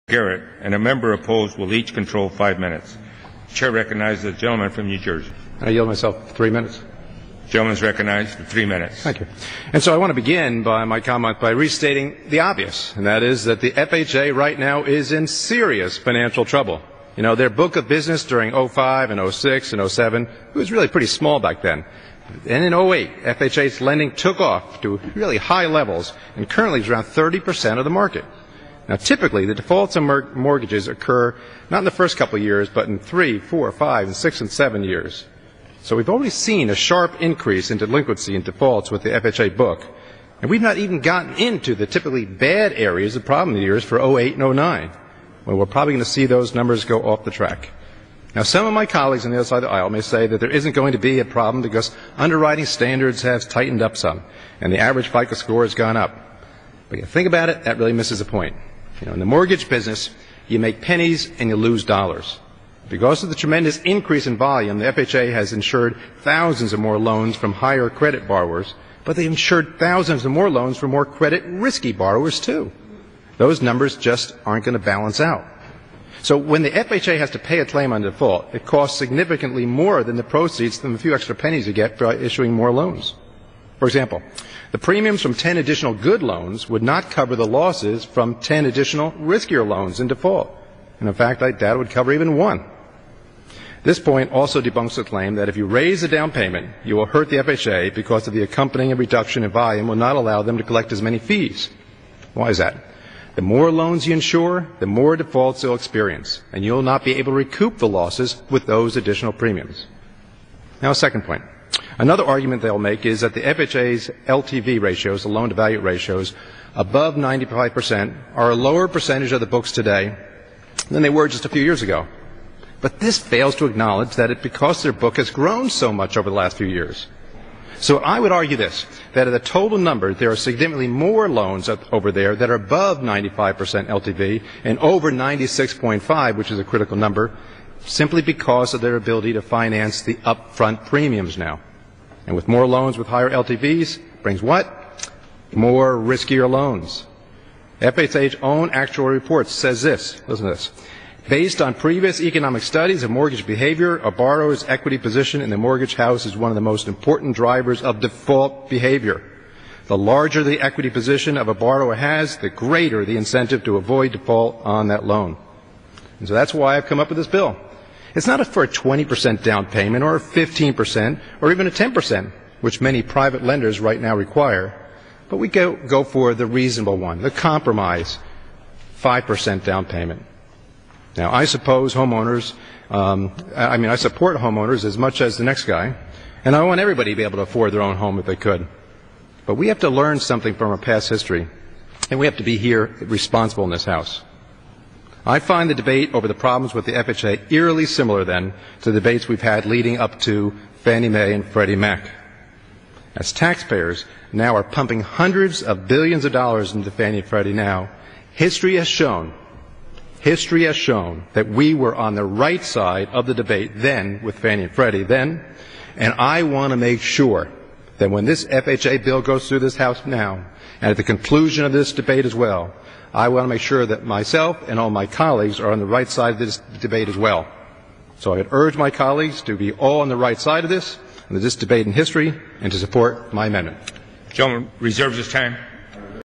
Garrett, and a member opposed will each control 5 minutes. The Chair recognizes the gentleman from New Jersey. I yield myself 3 minutes. The gentleman is recognized for 3 minutes. Thank you. And so I want to begin my comment by restating the obvious, and that is that the FHA right now is in serious financial trouble. You know, their book of business during 05 and 06 and 07 was really pretty small back then. And in 08, FHA's lending took off to really high levels and currently is around 30% of the market. Now, typically, the defaults on mortgages occur not in the first couple of years, but in 3, 4, 5, and 6 and 7 years. So we've already seen a sharp increase in delinquency and defaults with the FHA book. And we've not even gotten into the typically bad areas of problem years for 08 and 09, when we're probably going to see those numbers go off the track. Now, some of my colleagues on the other side of the aisle may say that there isn't going to be a problem because underwriting standards have tightened up some, and the average FICO score has gone up. But you think about it, that really misses the point. You know, in the mortgage business, you make pennies and you lose dollars. Because of the tremendous increase in volume, the FHA has insured thousands of more loans from higher credit borrowers, but they've insured thousands of more loans from more credit risky borrowers too. Those numbers just aren't going to balance out. So when the FHA has to pay a claim on default, it costs significantly more than the proceeds from a few extra pennies you get by issuing more loans. For example, the premiums from 10 additional good loans would not cover the losses from 10 additional riskier loans in default. And in fact, I doubt it would cover even one. This point also debunks the claim that if you raise the down payment, you will hurt the FHA because of the accompanying reduction in volume will not allow them to collect as many fees. Why is that? The more loans you insure, the more defaults you'll experience, and you'll not be able to recoup the losses with those additional premiums. Now, a second point. Another argument they'll make is that the FHA's LTV ratios, the loan-to-value ratios, above 95% are a lower percentage of the books today than they were just a few years ago. But this fails to acknowledge that it's because their book has grown so much over the last few years. So I would argue this, that of the total number, there are significantly more loans over there that are above 95% LTV and over 96.5, which is a critical number, simply because of their ability to finance the upfront premiums now. And with more loans with higher LTVs brings what? More riskier loans. FHA's own actual report says this. Listen to this. Based on previous economic studies of mortgage behavior, a borrower's equity position in the mortgage house is one of the most important drivers of default behavior. The larger the equity position of a borrower has, the greater the incentive to avoid default on that loan. And so that's why I've come up with this bill. It's not for a 20% down payment or a 15% or even a 10%, which many private lenders right now require. But we go for the reasonable one, the compromise, 5% down payment. Now, I suppose homeowners, I support homeowners as much as the next guy, and I want everybody to be able to afford their own home if they could. But we have to learn something from our past history, and we have to be here responsible in this House. I find the debate over the problems with the FHA eerily similar, then, to the debates we've had leading up to Fannie Mae and Freddie Mac. As taxpayers now are pumping hundreds of billions of dollars into Fannie and Freddie now, history has shown that we were on the right side of the debate then with Fannie and Freddie then, and I want to make sure that when this FHA bill goes through this House now, and at the conclusion of this debate as well, I want to make sure that myself and all my colleagues are on the right side of this debate as well. So I would urge my colleagues to be all on the right side of this debate in history, and to support my amendment. The gentleman reserves his time.